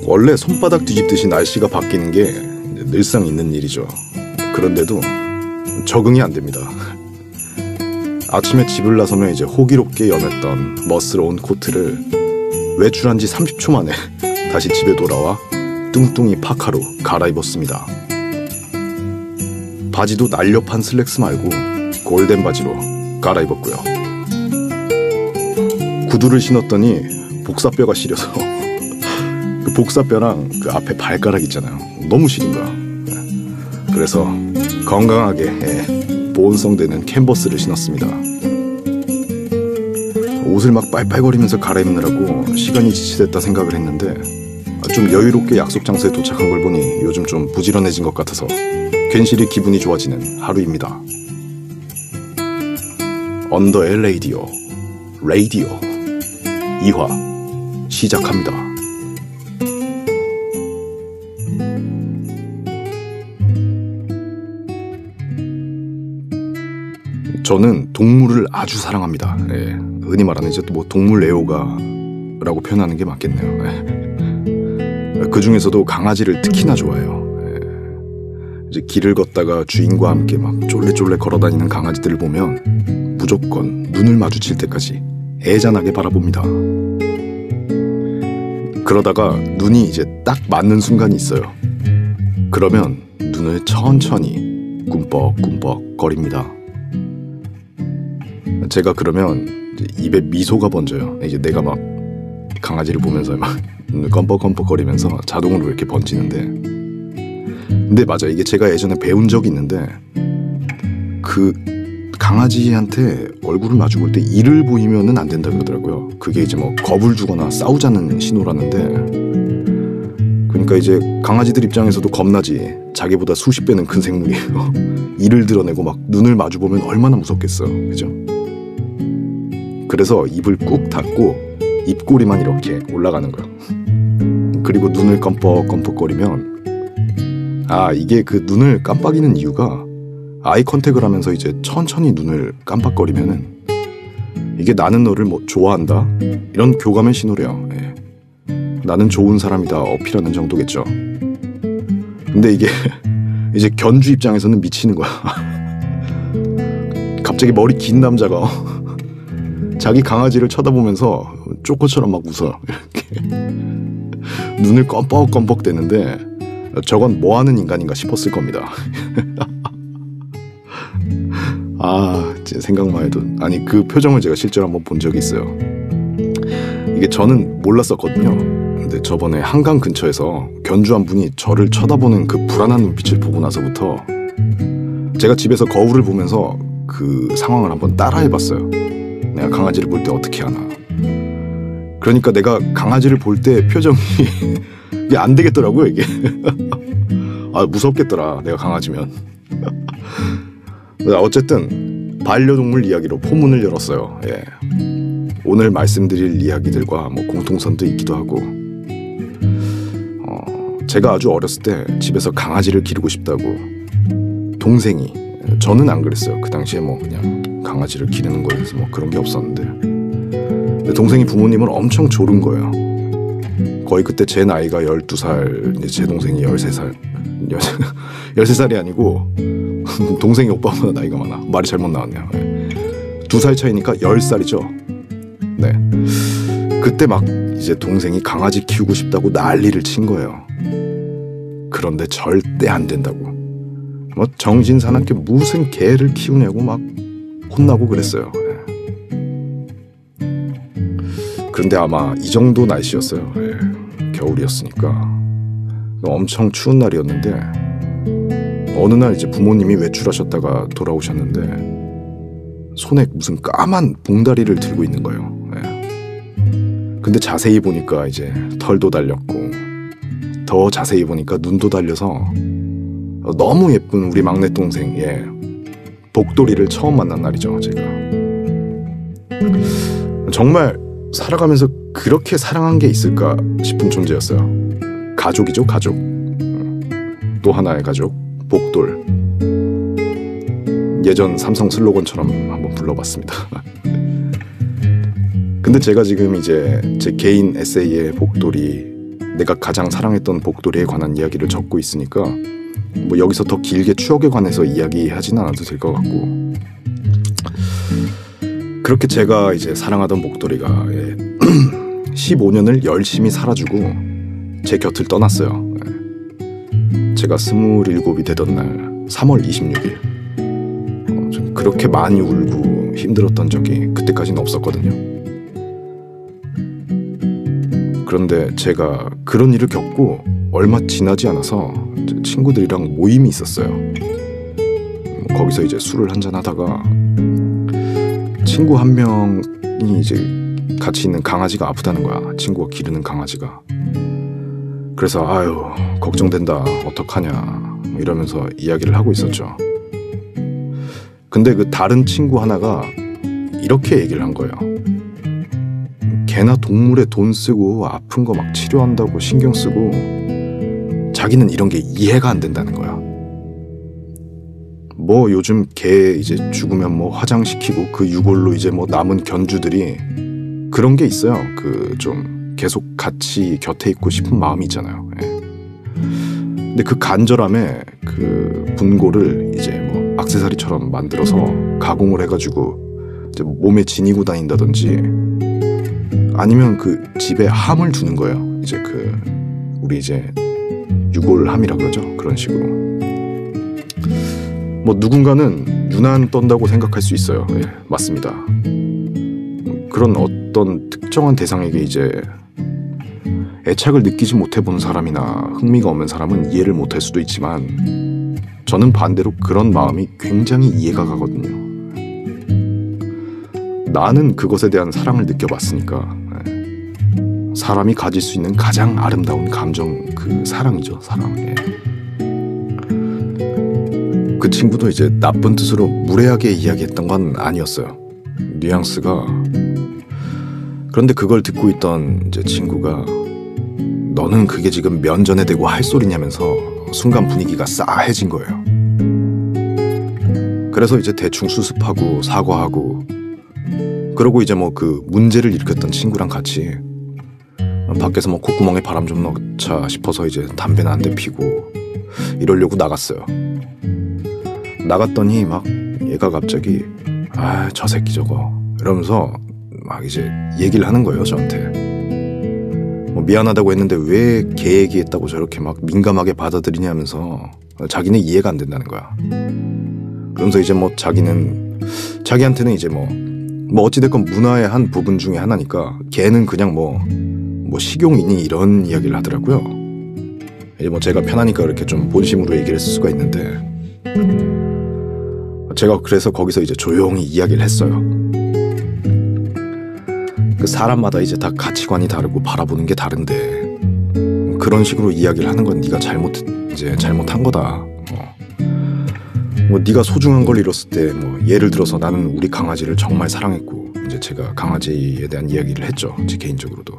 원래 손바닥 뒤집듯이 날씨가 바뀌는 게 늘상 있는 일이죠. 그런데도 적응이 안 됩니다. 아침에 집을 나서면 이제 호기롭게 여맸던 멋스러운 코트를 외출한 지 30초 만에 다시 집에 돌아와 뚱뚱이 파카로 갈아입었습니다. 바지도 날렵한 슬랙스 말고 골덴 바지로 갈아입었고요. 구두를 신었더니 복사뼈가 시려서 그 복사뼈랑 그 앞에 발가락 있잖아요. 너무 시린 거야. 그래서 건강하게 보온성되는 캔버스를 신었습니다. 옷을 막 빨빨거리면서 갈아입느라고 시간이 지체됐다 생각을 했는데 좀 여유롭게 약속 장소에 도착한 걸 보니 요즘 좀 부지런해진 것 같아서 괜시리 기분이 좋아지는 하루입니다. 언더의 라디오 2화 시작합니다. 저는 동물을 아주 사랑합니다. 예, 흔히 말하는 이제 뭐 동물 애호가라고 표현하는 게 맞겠네요. 예. 그 중에서도 강아지를 특히나 좋아해요. 예. 이제 길을 걷다가 주인과 함께 막 쫄래쫄래 걸어다니는 강아지들을 보면 무조건 눈을 마주칠 때까지 애잔하게 바라봅니다. 그러다가 눈이 이제 딱 맞는 순간이 있어요. 그러면 눈을 천천히 꿈뻑꿈뻑 거립니다. 제가 그러면 입에 미소가 번져요. 이제 내가 막 강아지를 보면서 막 눈을 껌뻑껌뻑거리면서 자동으로 이렇게 번지는데, 근데 맞아, 이게 제가 예전에 배운 적이 있는데 그 강아지한테 얼굴을 마주 볼 때 이를 보이면은 안 된다 그러더라고요. 그게 이제 뭐 겁을 주거나 싸우자는 신호라는데, 그러니까 이제 강아지들 입장에서도 겁나지. 자기보다 수십 배는 큰 생물이에요. 이를 드러내고 막 눈을 마주 보면 얼마나 무섭겠어, 그죠? 그래서 입을 꾹 닫고 입꼬리만 이렇게 올라가는 거예요. 그리고 눈을 껌뻑껌뻑거리면, 아, 이게 그 눈을 깜빡이는 이유가 아이 컨택을 하면서 이제 천천히 눈을 깜빡거리면은 이게 나는 너를 뭐 좋아한다 이런 교감의 신호래요. 예. 나는 좋은 사람이다 어필하는 정도겠죠. 근데 이게 이제 견주 입장에서는 미치는 거야. 갑자기 머리 긴 남자가 자기 강아지를 쳐다보면서 쪼꼬처럼 막 웃어. 이렇게 눈을 껌뻑껌뻑 대는데 저건 뭐하는 인간인가 싶었을 겁니다. 아, 생각만 해도, 아니 그 표정을 제가 실제로 한번 본 적이 있어요. 이게 저는 몰랐었거든요. 근데 저번에 한강 근처에서 견주 한 분이 저를 쳐다보는 그 불안한 눈빛을 보고 나서부터 제가 집에서 거울을 보면서 그 상황을 한번 따라해봤어요. 내가 강아지를 볼 때 어떻게 하나. 그러니까 내가 강아지를 볼 때 표정이 이게 안 되겠더라고요, 이게. 아, 무섭겠더라, 내가 강아지면. 어쨌든 반려동물 이야기로 포문을 열었어요. 예. 오늘 말씀드릴 이야기들과 뭐 공통선도 있기도 하고, 제가 아주 어렸을 때 집에서 강아지를 기르고 싶다고 동생이, 저는 안 그랬어요. 그 당시에 뭐 그냥 강아지를 기르는 거에 대해서 뭐 그런 게 없었는데, 동생이 부모님을 엄청 조른 거예요. 거의 그때 제 나이가 12살, 이제 제 동생이 13살. 13살이 아니고 동생이 오빠보다 나이가 많아. 말이 잘못 나왔네요. 2살 차이니까 10살이죠. 네. 그때 막 이제 동생이 강아지 키우고 싶다고 난리를 친 거예요. 그런데 절대 안 된다고. 뭐 정신 사납게 무슨 개를 키우냐고 막 혼나고 그랬어요. 그런데 아마 이 정도 날씨였어요. 겨울이었으니까. 엄청 추운 날이었는데 어느 날 이제 부모님이 외출하셨다가 돌아오셨는데 손에 무슨 까만 봉다리를 들고 있는 거예요. 근데 자세히 보니까 이제 털도 달렸고, 더 자세히 보니까 눈도 달려서 너무 예쁜 우리 막내 동생, 복돌이를 처음 만난 날이죠, 제가. 정말 살아가면서 그렇게 사랑한 게 있을까 싶은 존재였어요. 가족이죠, 가족. 또 하나의 가족, 복돌. 예전 삼성 슬로건처럼 한번 불러봤습니다. 근데 제가 지금 이제 제 개인 에세이의 복돌이 내가 가장 사랑했던 복돌이에 관한 이야기를 적고 있으니까 뭐 여기서 더 길게 추억에 관해서 이야기하지는 않아도 될 것 같고, 그렇게 제가 이제 사랑하던 복돌이가 15년을 열심히 살아주고 제 곁을 떠났어요. 제가 27이 되던 날 3월 26일 좀 그렇게 많이 울고 힘들었던 적이 그때까지는 없었거든요. 그런데 제가 그런 일을 겪고 얼마 지나지 않아서 친구들이랑 모임이 있었어요. 거기서 이제 술을 한잔 하다가 친구 한 명이 이제 같이 있는 강아지가 아프다는 거야. 친구가 기르는 강아지가. 그래서 아유 걱정된다, 어떡하냐 이러면서 이야기를 하고 있었죠. 근데 그 다른 친구 하나가 이렇게 얘기를 한 거예요. 개나 동물에 돈 쓰고 아픈 거 막 치료한다고 신경 쓰고 자기는 이런 게 이해가 안 된다는 거야. 뭐 요즘 개 이제 죽으면 뭐 화장시키고 그 유골로 이제 뭐 남은 견주들이 그런 게 있어요. 그 좀 계속 같이 곁에 있고 싶은 마음이 있잖아요. 근데 그 간절함에 그 분고를 이제 뭐 액세서리처럼 만들어서 가공을 해가지고 이제 몸에 지니고 다닌다든지 아니면 그 집에 함을 두는 거예요. 이제 그 우리 이제 유골함이라 그러죠. 그런 식으로. 뭐 누군가는 유난 떤다고 생각할 수 있어요. 맞습니다. 그런 어떤 특정한 대상에게 이제 애착을 느끼지 못해본 사람이나 흥미가 없는 사람은 이해를 못할 수도 있지만 저는 반대로 그런 마음이 굉장히 이해가 가거든요. 나는 그것에 대한 사랑을 느껴봤으니까. 사람이 가질 수 있는 가장 아름다운 감정, 그 사랑이죠. 사랑. 그 친구도 이제 나쁜 뜻으로 무례하게 이야기했던 건 아니었어요. 뉘앙스가. 그런데 그걸 듣고 있던 이제 친구가 너는 그게 지금 면전에 대고 할 소리냐면서 순간 분위기가 싸해진 거예요. 그래서 이제 대충 수습하고 사과하고 그러고 이제 뭐 그 문제를 일으켰던 친구랑 같이 밖에서 뭐 콧구멍에 바람 좀 넣자 싶어서 이제 담배나 한 대 피고 이러려고 나갔어요. 나갔더니 막 얘가 갑자기 아, 저 새끼 저거 이러면서 막 이제 얘기를 하는 거예요. 저한테 뭐 미안하다고 했는데 왜 걔 얘기했다고 저렇게 막 민감하게 받아들이냐면서 자기는 이해가 안 된다는 거야. 그러면서 이제 뭐 자기한테는 이제 뭐 어찌됐건 문화의 한 부분 중에 하나니까 걔는 그냥 뭐 식용이니 이런 이야기를 하더라고요. 이제 뭐 제가 편하니까 이렇게 좀 본심으로 얘기를 했을 수가 있는데 제가 그래서 거기서 이제 조용히 이야기를 했어요. 그 사람마다 이제 다 가치관이 다르고 바라보는 게 다른데 그런 식으로 이야기를 하는 건 네가 잘못한 거다. 뭐 네가 소중한 걸 잃었을 때 뭐 예를 들어서 나는 우리 강아지를 정말 사랑했고 이제 제가 강아지에 대한 이야기를 했죠. 제 개인적으로도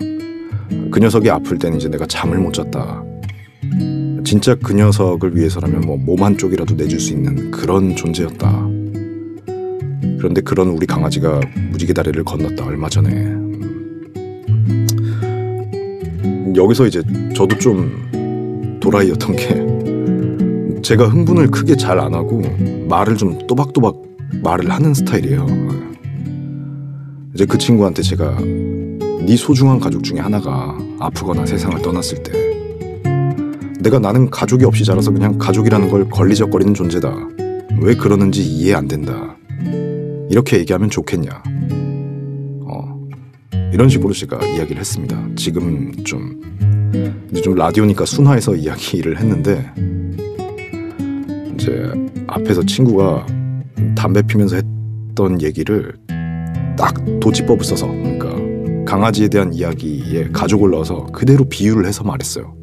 그 녀석이 아플 때는 이제 내가 잠을 못 잤다. 진짜 그 녀석을 위해서라면 뭐 몸 한쪽이라도 내줄 수 있는 그런 존재였다. 그런데 그런 우리 강아지가 무지개 다리를 건넜다 얼마 전에. 여기서 이제 저도 좀 도라이였던 게 제가 흥분을 크게 잘 안 하고 말을 좀 또박또박 말을 하는 스타일이에요. 이제 그 친구한테 제가 네 소중한 가족 중에 하나가 아프거나 세상을 떠났을 때 나는 가족이 없이 자라서 그냥 가족이라는 걸 걸리적거리는 존재다. 왜 그러는지 이해 안 된다. 이렇게 얘기하면 좋겠냐. 이런 식으로 제가 이야기를 했습니다. 지금 좀 라디오니까 순화해서 이야기를 했는데 이제 앞에서 친구가 담배 피면서 했던 얘기를 딱 도치법을 써서 그러니까 강아지에 대한 이야기에 가족을 넣어서 그대로 비유를 해서 말했어요.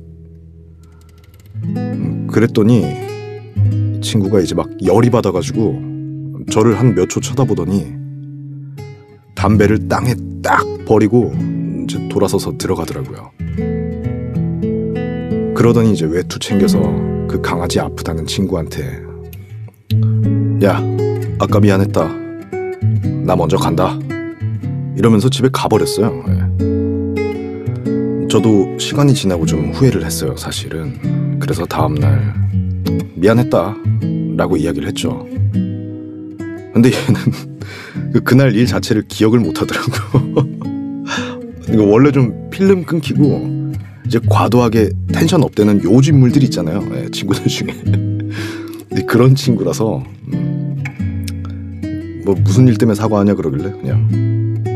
그랬더니 친구가 이제 막 열이 받아가지고 저를 한 몇 초 쳐다보더니 담배를 땅에 딱 버리고 이제 돌아서서 들어가더라고요. 그러더니 이제 외투 챙겨서 그 강아지 아프다는 친구한테 야, 아까 미안했다. 나 먼저 간다. 이러면서 집에 가버렸어요. 저도 시간이 지나고 좀 후회를 했어요, 사실은. 그래서 다음날 미안했다 라고 이야기를 했죠. 근데 얘는 그날 일 자체를 기억을 못 하더라고요. 이거 원래 좀 필름 끊기고 이제 과도하게 텐션 업되는 요즘 인물들 있잖아요, 친구들 중에. 그런 친구라서 뭐 무슨 일 때문에 사과하냐 그러길래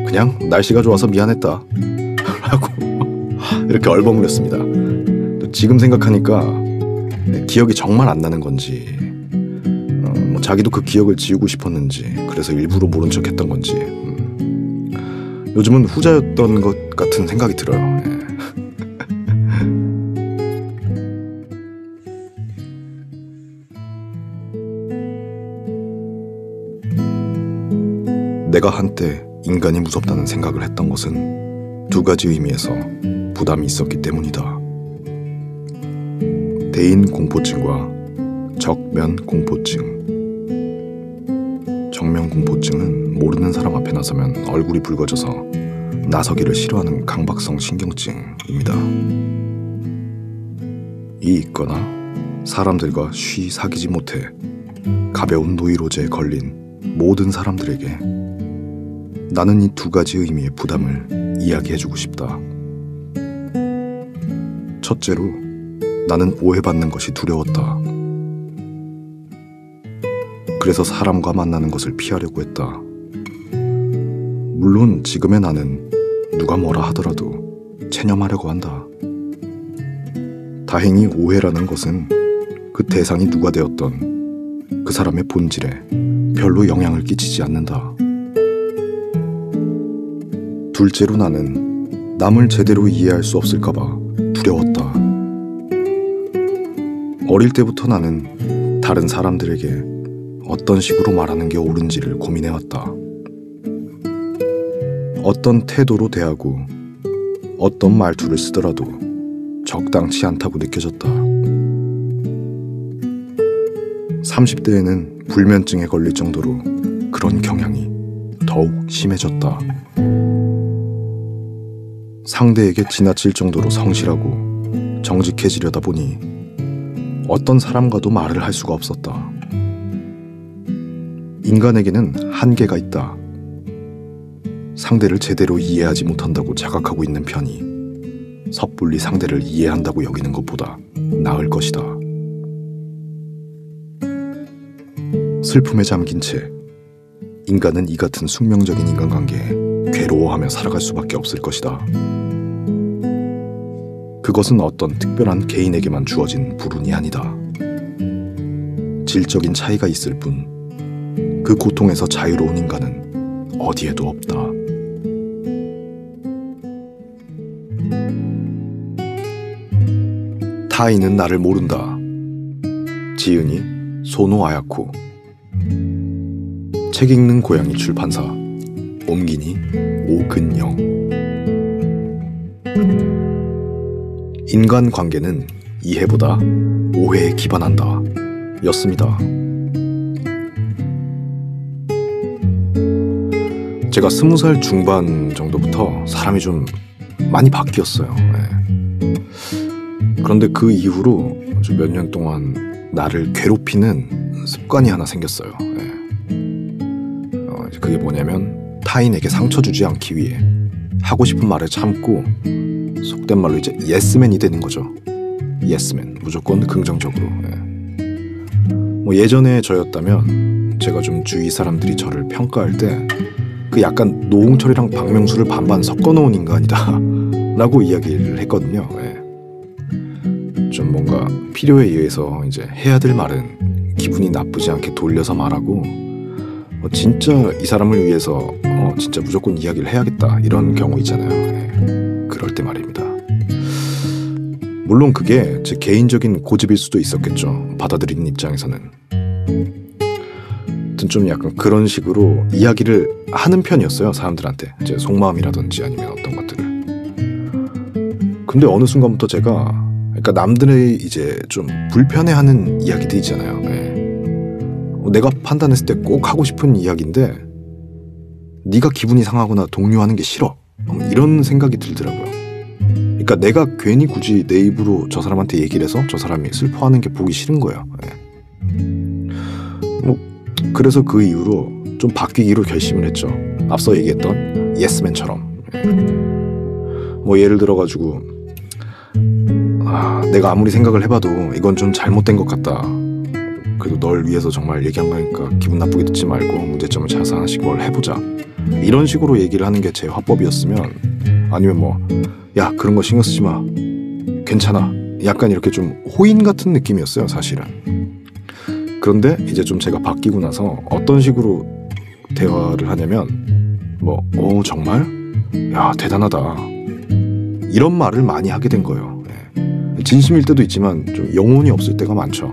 그냥 날씨가 좋아서 미안했다 라고 이렇게 얼버무렸습니다. 또 지금 생각하니까 기억이 정말 안 나는 건지 뭐 자기도 그 기억을 지우고 싶었는지 그래서 일부러 모른 척 했던 건지 요즘은 후자였던 것 같은 생각이 들어요. 내가 한때 인간이 무섭다는 생각을 했던 것은 두 가지 의미에서 부담이 있었기 때문이다. 대인 공포증과 적면 공포증. 정면 공포증은 모르는 사람 앞에 나서면 얼굴이 붉어져서 나서기를 싫어하는 강박성 신경증입니다. 이 있거나 사람들과 쉬 사귀지 못해 가벼운 노이로제에 걸린 모든 사람들에게 나는 이 두 가지 의미의 부담을 이야기해주고 싶다. 첫째로 나는 오해받는 것이 두려웠다. 그래서 사람과 만나는 것을 피하려고 했다. 물론 지금의 나는 누가 뭐라 하더라도 체념하려고 한다. 다행히 오해라는 것은 그 대상이 누가 되었던 그 사람의 본질에 별로 영향을 끼치지 않는다. 둘째로 나는 남을 제대로 이해할 수 없을까봐 두려웠다. 어릴 때부터 나는 다른 사람들에게 어떤 식으로 말하는 게 옳은지를 고민해왔다. 어떤 태도로 대하고 어떤 말투를 쓰더라도 적당치 않다고 느껴졌다. 30대에는 불면증에 걸릴 정도로 그런 경향이 더욱 심해졌다. 상대에게 지나칠 정도로 성실하고 정직해지려다 보니 어떤 사람과도 말을 할 수가 없었다. 인간에게는 한계가 있다. 상대를 제대로 이해하지 못한다고 자각하고 있는 편이 섣불리 상대를 이해한다고 여기는 것보다 나을 것이다. 슬픔에 잠긴 채 인간은 이 같은 숙명적인 인간관계에 괴로워하며 살아갈 수밖에 없을 것이다. 그것은 어떤 특별한 개인에게만 주어진 불운이 아니다. 질적인 차이가 있을 뿐 그 고통에서 자유로운 인간은 어디에도 없다. 타인은 나를 모른다. 지은이 소노 아야코. 책 읽는 고양이 출판사. 옮기니 오근영. 인간관계는 이해보다 오해에 기반한다 였습니다. 제가 20살 중반 정도부터 사람이 좀 많이 바뀌었어요. 그런데 그 이후로 몇 년 동안 나를 괴롭히는 습관이 하나 생겼어요. 그게 뭐냐면 타인에게 상처 주지 않기 위해 하고 싶은 말을 참고 속된 말로 이제 예스맨이 되는 거죠. 예스맨, 무조건 긍정적으로. 뭐 예전에 저였다면 제가 좀 주위 사람들이 저를 평가할 때 그 약간 노홍철이랑 박명수를 반반 섞어놓은 인간이다 라고 이야기를 했거든요. 좀 뭔가 필요에 의해서 이제 해야 될 말은 기분이 나쁘지 않게 돌려서 말하고 진짜 이 사람을 위해서 진짜 무조건 이야기를 해야겠다 이런 경우 있잖아요. 그럴 때 말입니다. 물론 그게 제 개인적인 고집일 수도 있었겠죠. 받아들이는 입장에서는. 좀 약간 그런 식으로 이야기를 하는 편이었어요. 사람들한테 제 속마음이라든지 아니면 어떤 것들을. 근데 어느 순간부터 제가 그러니까 남들의 이제 좀 불편해하는 이야기들 있잖아요. 내가 판단했을 때 꼭 하고 싶은 이야기인데 네가 기분이 상하거나 동요하는 게 싫어 이런 생각이 들더라고요. 그러니까 내가 괜히 굳이 내 입으로 저 사람한테 얘기를 해서 저 사람이 슬퍼하는 게 보기 싫은 거예요. 뭐 그래서 그 이후로 좀 바뀌기로 결심을 했죠. 앞서 얘기했던 예스맨처럼. 뭐 예를 들어가지고 내가 아무리 생각을 해봐도 이건 좀 잘못된 것 같다. 그래도 널 위해서 정말 얘기한 거니까 기분 나쁘게 듣지 말고 문제점을 찾아서 하나씩 뭘 해보자. 이런 식으로 얘기를 하는 게 제 화법이었으면, 아니면 뭐 야 그런 거 신경 쓰지 마, 괜찮아, 약간 이렇게 좀 호인 같은 느낌이었어요 사실은. 그런데 이제 좀 제가 바뀌고 나서 어떤 식으로 대화를 하냐면 뭐 정말? 야 대단하다, 이런 말을 많이 하게 된 거예요. 진심일 때도 있지만 좀 영혼이 없을 때가 많죠.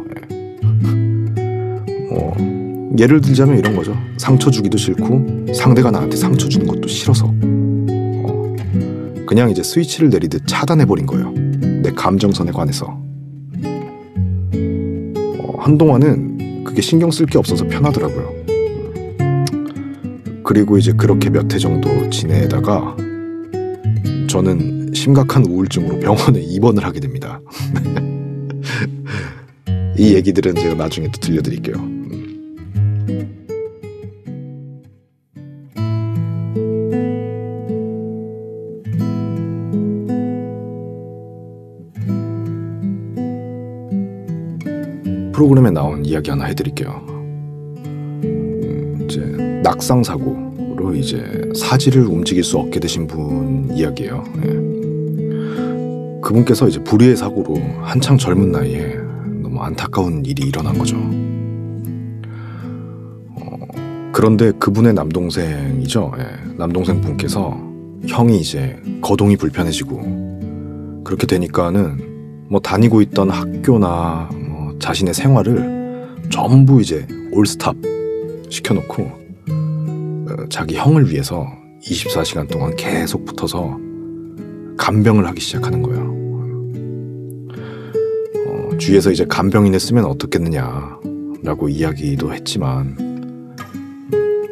예를 들자면 이런 거죠. 상처 주기도 싫고 상대가 나한테 상처 주는 것도 싫어서 그냥 이제 스위치를 내리듯 차단해버린 거예요. 내 감정선에 관해서. 한동안은 그게 신경 쓸 게 없어서 편하더라고요. 그리고 이제 그렇게 몇 해 정도 지내다가 저는 심각한 우울증으로 병원에 입원을 하게 됩니다. 이 얘기들은 제가 나중에 또 들려드릴게요. 프로그램에 나온 이야기 하나 해드릴게요. 이제 낙상 사고로 이제 사지를 움직일 수 없게 되신 분 이야기예요. 그분께서 이제 불의의 사고로 한창 젊은 나이에 너무 안타까운 일이 일어난 거죠. 그런데 그분의 남동생이죠. 남동생 분께서 형이 이제 거동이 불편해지고 그렇게 되니까는 뭐 다니고 있던 학교나 자신의 생활을 전부 이제 올스탑 시켜놓고 자기 형을 위해서 24시간 동안 계속 붙어서 간병을 하기 시작하는 거예요. 주위에서 이제 간병인을 쓰면 어떻겠느냐라고 이야기도 했지만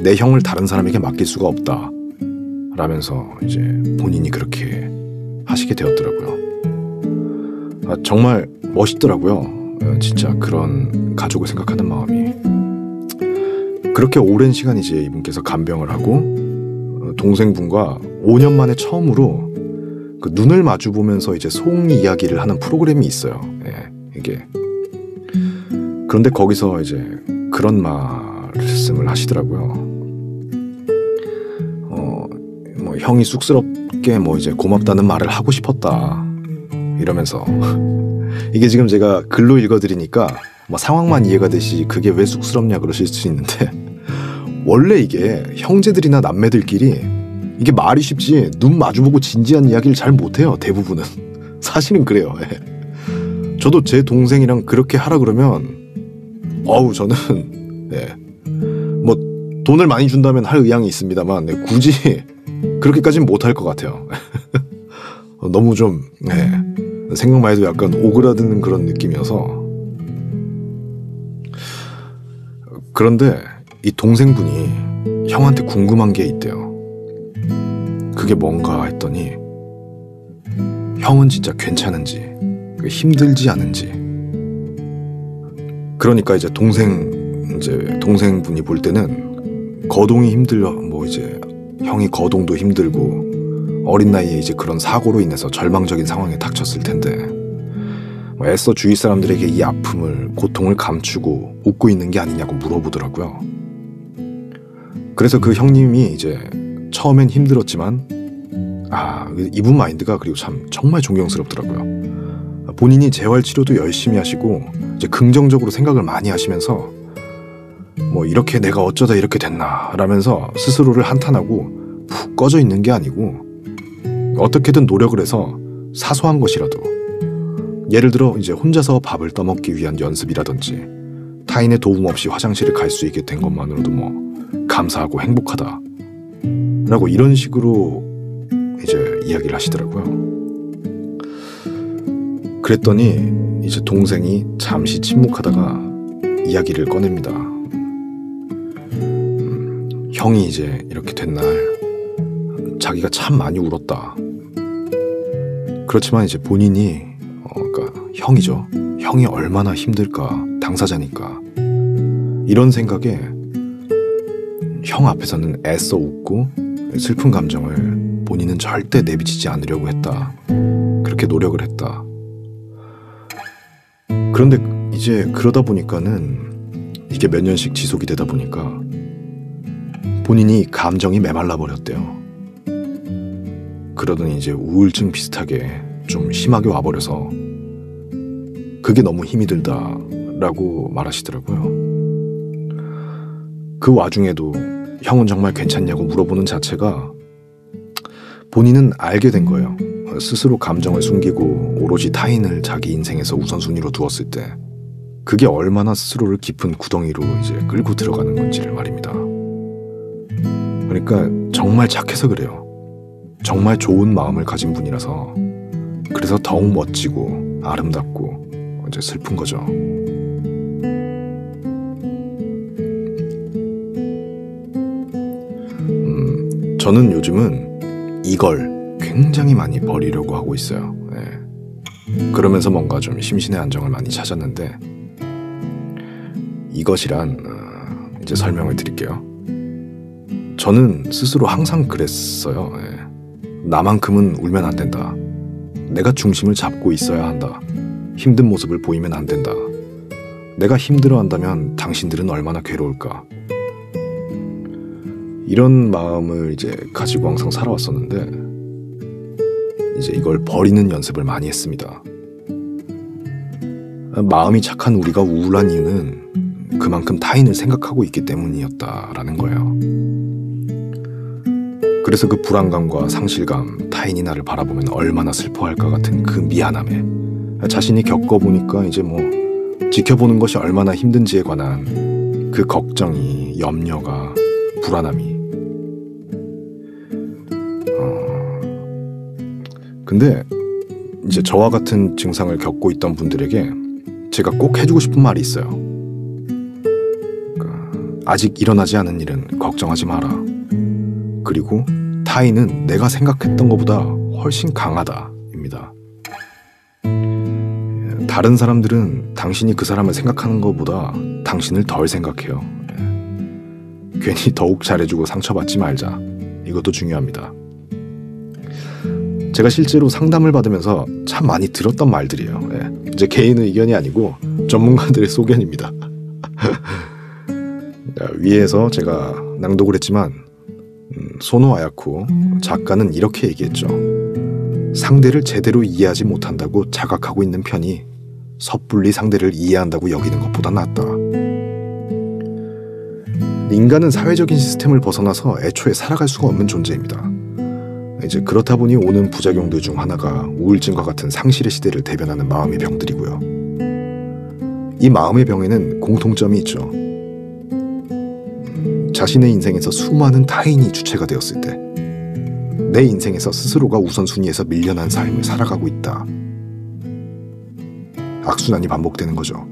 내 형을 다른 사람에게 맡길 수가 없다 라면서 이제 본인이 그렇게 하시게 되었더라고요. 정말 멋있더라고요. 진짜 그런 가족을 생각하는 마음이. 그렇게 오랜 시간 이제 이분께서 간병을 하고 동생분과 5년 만에 처음으로 그 눈을 마주 보면서 이제 속 이야기를 하는 프로그램이 있어요. 이게. 그런데 거기서 이제 그런 말씀을 하시더라고요. 뭐 형이 쑥스럽게 뭐 이제 고맙다는 말을 하고 싶었다 이러면서. 이게 지금 제가 글로 읽어드리니까 뭐 상황만 이해가 되시 그게 왜 쑥스럽냐 그러실 수 있는데 원래 이게 형제들이나 남매들끼리 이게 말이 쉽지 눈 마주보고 진지한 이야기를 잘 못해요. 대부분은. 사실은 그래요. 저도 제 동생이랑 그렇게 하라 그러면 저는 뭐 돈을 많이 준다면 할 의향이 있습니다만 굳이 그렇게까지는 못할 것 같아요. 너무 좀 생각만 해도 약간 오그라드는 그런 느낌이어서. 그런데 이 동생분이 형한테 궁금한 게 있대요. 그게 뭔가 했더니 형은 진짜 괜찮은지 힘들지 않은지. 그러니까 이제 동생분이 볼 때는 거동이 힘들어, 뭐 이제 형이 거동도 힘들고 어린 나이에 이제 그런 사고로 인해서 절망적인 상황에 닥쳤을 텐데 애써 주위 사람들에게 이 아픔을, 고통을 감추고 웃고 있는 게 아니냐고 물어보더라고요. 그래서 그 형님이 이제 처음엔 힘들었지만 이분 마인드가 그리고 참 정말 존경스럽더라고요. 본인이 재활치료도 열심히 하시고 이제 긍정적으로 생각을 많이 하시면서 뭐 이렇게 내가 어쩌다 이렇게 됐나 라면서 스스로를 한탄하고 푹 꺼져 있는 게 아니고 어떻게든 노력을 해서 사소한 것이라도, 예를 들어 이제 혼자서 밥을 떠먹기 위한 연습이라든지 타인의 도움 없이 화장실을 갈 수 있게 된 것만으로도 뭐 감사하고 행복하다 라고 이런 식으로 이제 이야기를 하시더라고요. 그랬더니 이제 동생이 잠시 침묵하다가 이야기를 꺼냅니다. 형이 이제 이렇게 된 날 자기가 참 많이 울었다. 그렇지만 이제 본인이 그러니까 형이죠. 형이 얼마나 힘들까, 당사자니까. 이런 생각에 형 앞에서는 애써 웃고 슬픈 감정을 본인은 절대 내비치지 않으려고 했다. 그렇게 노력을 했다. 그런데 이제 그러다 보니까는 이게 몇 년씩 지속이 되다 보니까 본인이 감정이 메말라 버렸대요. 그러더니 이제 우울증 비슷하게 좀 심하게 와버려서 그게 너무 힘이 들다라고 말하시더라고요. 그 와중에도 형은 정말 괜찮냐고 물어보는 자체가 본인은 알게 된 거예요. 스스로 감정을 숨기고 오로지 타인을 자기 인생에서 우선순위로 두었을 때 그게 얼마나 스스로를 깊은 구덩이로 이제 끌고 들어가는 건지를 말입니다. 그러니까 정말 착해서 그래요. 정말 좋은 마음을 가진 분이라서 그래서 더욱 멋지고 아름답고 이제 슬픈 거죠. 저는 요즘은 이걸 굉장히 많이 버리려고 하고 있어요. 네. 그러면서 뭔가 좀 심신의 안정을 많이 찾았는데 이것이란 이제 설명을 드릴게요. 저는 스스로 항상 그랬어요. 네. 나만큼은 울면 안 된다. 내가 중심을 잡고 있어야 한다. 힘든 모습을 보이면 안 된다. 내가 힘들어한다면 당신들은 얼마나 괴로울까. 이런 마음을 이제 가지고 항상 살아왔었는데 이제 이걸 버리는 연습을 많이 했습니다. 마음이 착한 우리가 우울한 이유는 그만큼 타인을 생각하고 있기 때문이었다라는 거예요. 그래서 그 불안감과 상실감, 타인이 나를 바라보면 얼마나 슬퍼할까 같은 그 미안함에 자신이 겪어보니까 이제 뭐 지켜보는 것이 얼마나 힘든지에 관한 그 걱정이, 염려가, 불안함이. 근데 이제 저와 같은 증상을 겪고 있던 분들에게 제가 꼭 해주고 싶은 말이 있어요. 그러니까 아직 일어나지 않은 일은 걱정하지 마라. 그리고 타인은 내가 생각했던 것보다 훨씬 강하다입니다. 다른 사람들은 당신이 그 사람을 생각하는 것보다 당신을 덜 생각해요. 괜히 더욱 잘해주고 상처받지 말자. 이것도 중요합니다. 제가 실제로 상담을 받으면서 참 많이 들었던 말들이에요. 이제 개인 의견이 아니고 전문가들의 소견입니다. 위에서 제가 낭독을 했지만 소노 아야코 작가는 이렇게 얘기했죠. 상대를 제대로 이해하지 못한다고 자각하고 있는 편이 섣불리 상대를 이해한다고 여기는 것보다 낫다. 인간은 사회적인 시스템을 벗어나서 애초에 살아갈 수가 없는 존재입니다. 이제 그렇다 보니 오는 부작용들 중 하나가 우울증과 같은 상실의 시대를 대변하는 마음의 병들이고요. 이 마음의 병에는 공통점이 있죠. 자신의 인생에서 수많은 타인이 주체가 되었을 때 내 인생에서 스스로가 우선순위에서 밀려난 삶을 살아가고 있다. 악순환이 반복되는 거죠.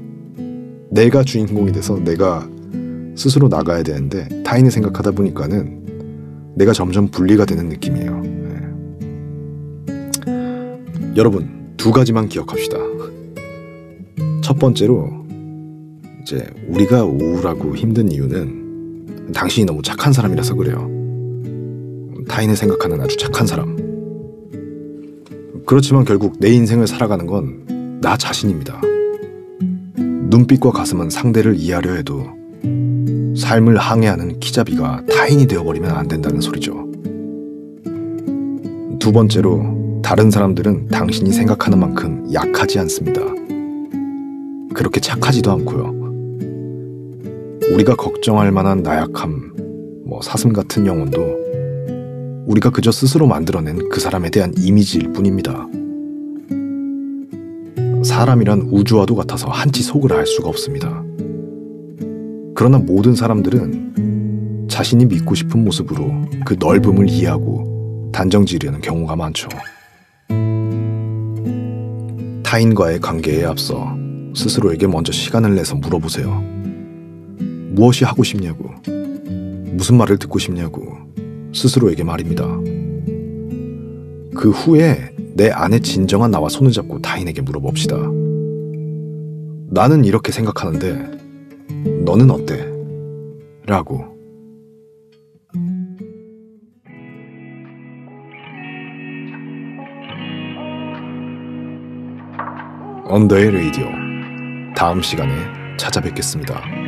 내가 주인공이 돼서 내가 스스로 나가야 되는데 타인을 생각하다 보니까는 내가 점점 분리가 되는 느낌이에요. 여러분, 두 가지만 기억합시다. 첫 번째로 이제 우리가 우울하고 힘든 이유는 당신이 너무 착한 사람이라서 그래요. 타인을 생각하는 아주 착한 사람. 그렇지만 결국 내 인생을 살아가는 건 나 자신입니다. 눈빛과 가슴은 상대를 이해하려 해도 삶을 항해하는 키자비가 타인이 되어버리면 안 된다는 소리죠. 두 번째로 다른 사람들은 당신이 생각하는 만큼 약하지 않습니다. 그렇게 착하지도 않고요. 우리가 걱정할 만한 나약함, 사슴 같은 영혼도 우리가 그저 스스로 만들어낸 그 사람에 대한 이미지일 뿐입니다. 사람이란 우주와도 같아서 한치 속을 알 수가 없습니다. 그러나 모든 사람들은 자신이 믿고 싶은 모습으로 그 넓음을 이해하고 단정 지으려는 경우가 많죠. 타인과의 관계에 앞서 스스로에게 먼저 시간을 내서 물어보세요. 무엇이 하고 싶냐고, 무슨 말을 듣고 싶냐고 스스로에게 말입니다. 그 후에 내 아내 진정한 나와 손을 잡고 타인에게 물어봅시다. 나는 이렇게 생각하는데 너는 어때? 라고. 언더의 레이디오, 다음 시간에 찾아뵙겠습니다.